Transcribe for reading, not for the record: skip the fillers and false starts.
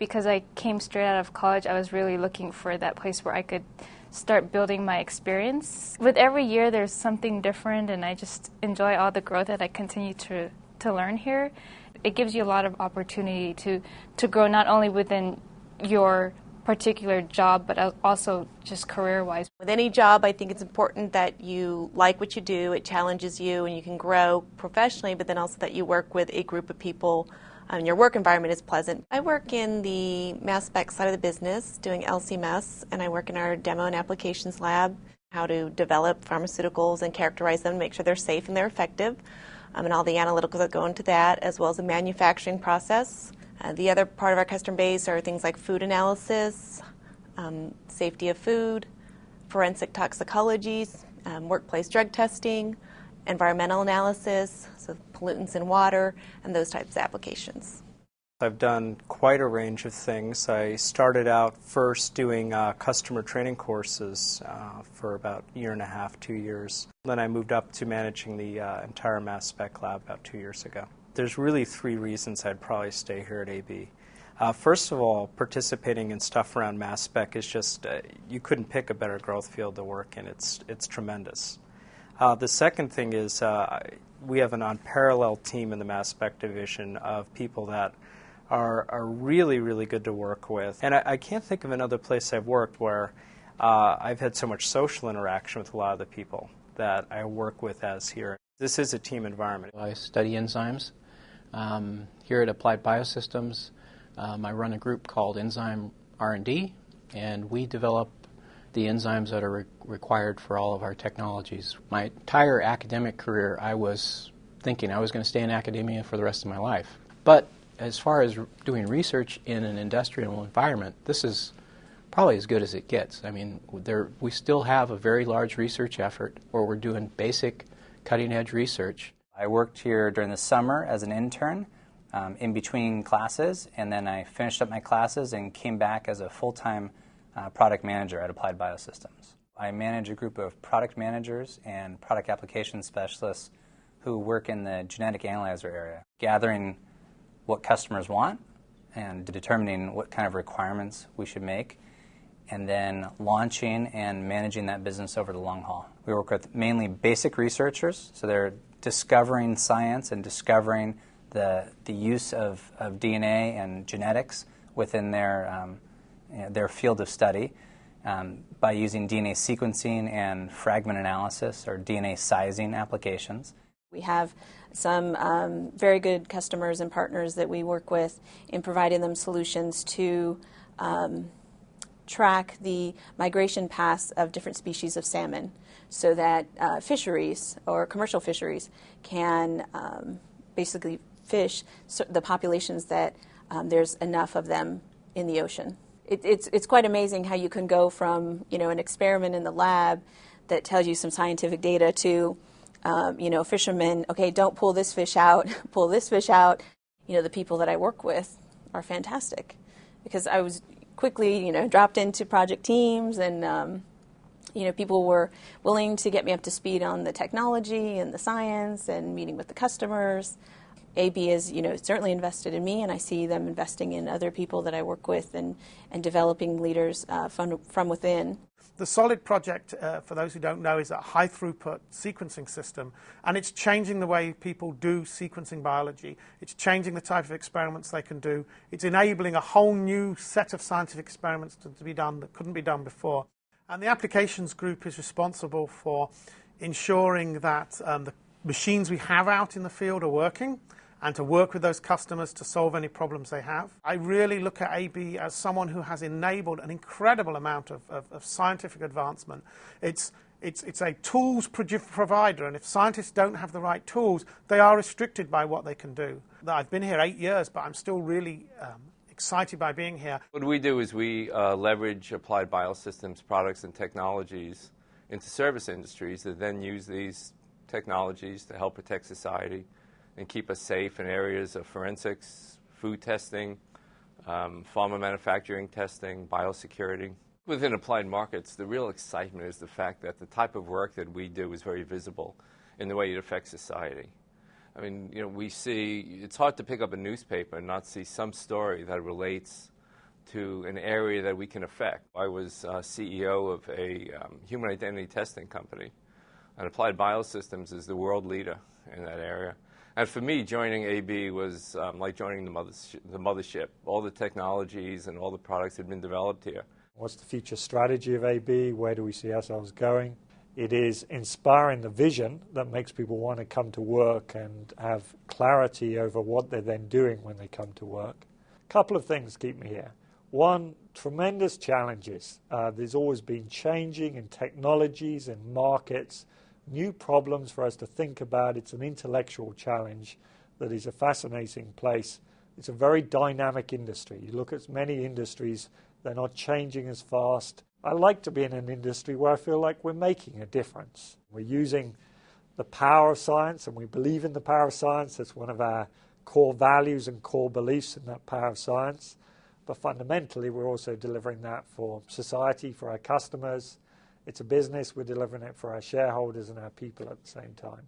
Because I came straight out of college, I was really looking for that place where I could start building my experience. With every year, there's something different, and I just enjoy all the growth that I continue to learn here. It gives you a lot of opportunity to grow not only within your particular job, but also just career-wise. With any job, I think it's important that you like what you do, it challenges you, and you can grow professionally, but then also that you work with a group of people and your work environment is pleasant. I work in the mass spec side of the business doing LC-MS, and I work in our demo and applications lab, how to develop pharmaceuticals and characterize them, make sure they're safe and they're effective, and all the analyticals that go into that, as well as the manufacturing process. The other part of our customer base are things like food analysis, safety of food, forensic toxicology, workplace drug testing, environmental analysis, so pollutants in water, and those types of applications. I've done quite a range of things. I started out first doing customer training courses for about a year and a half, 2 years. Then I moved up to managing the entire mass spec lab about 2 years ago. There's really 3 reasons I'd probably stay here at AB. First of all, participating in stuff around mass spec is just, you couldn't pick a better growth field to work in. It's tremendous. The second thing is we have an unparalleled team in the mass spec division of people that are really, really good to work with. And I can't think of another place I've worked where I've had so much social interaction with a lot of the people that I work with as here. This is a team environment. I study enzymes. Here at Applied Biosystems, I run a group called Enzyme R&D, and we develop the enzymes that are required for all of our technologies. My entire academic career, I was thinking I was going to stay in academia for the rest of my life. But as far as doing research in an industrial environment, this is probably as good as it gets. I mean, we still have a very large research effort where we're doing basic cutting-edge research. I worked here during the summer as an intern in between classes, and then I finished up my classes and came back as a full-time product manager at Applied Biosystems. I manage a group of product managers and product application specialists who work in the genetic analyzer area, gathering what customers want and determining what kind of requirements we should make, and then launching and managing that business over the long haul. We work with mainly basic researchers, so they're discovering science and discovering the use of DNA and genetics within their field of study by using DNA sequencing and fragment analysis or DNA sizing applications. We have some very good customers and partners that we work with in providing them solutions to track the migration paths of different species of salmon so that fisheries or commercial fisheries can basically fish the populations that there's enough of them in the ocean. It's quite amazing how you can go from an experiment in the lab that tells you some scientific data to fishermen, okay, don't pull this fish out, pull this fish out. The people that I work with are fantastic because I was quickly, dropped into project teams and, people were willing to get me up to speed on the technology and the science and meeting with the customers. AB is, certainly invested in me, and I see them investing in other people that I work with and developing leaders from within. The SOLID project, for those who don't know, is a high-throughput sequencing system, and it's changing the way people do sequencing biology. It's changing the type of experiments they can do. It's enabling a whole new set of scientific experiments to be done that couldn't be done before. And the applications group is responsible for ensuring that the machines we have out in the field are working, and to work with those customers to solve any problems they have. I really look at AB as someone who has enabled an incredible amount of scientific advancement. It's a tools provider, and if scientists don't have the right tools, they are restricted by what they can do. I've been here 8 years, but I'm still really excited by being here. What we do is we leverage Applied Biosystems products and technologies into service industries that then use these technologies to help protect society and keep us safe in areas of forensics, food testing, pharma manufacturing testing, biosecurity. Within applied markets, the real excitement is the fact that the type of work that we do is very visible in the way it affects society. I mean, we see, it's hard to pick up a newspaper and not see some story that relates to an area that we can affect. I was CEO of a human identity testing company, and Applied Biosystems is the world leader in that area. And for me, joining AB was like joining the mothership. All the technologies and all the products had been developed here. What's the future strategy of AB? Where do we see ourselves going? It is inspiring the vision that makes people want to come to work and have clarity over what they're then doing when they come to work. A couple of things keep me here. One, tremendous challenges. There's always been changing in technologies and markets, new problems for us to think about. It's an intellectual challenge that is a fascinating place. It's a very dynamic industry. You look at many industries, they're not changing as fast. I like to be in an industry where I feel like we're making a difference. We're using the power of science, and we believe in the power of science. That's one of our core values and core beliefs in that power of science. But fundamentally, we're also delivering that for society, for our customers. It's a business. We're delivering it for our shareholders and our people at the same time.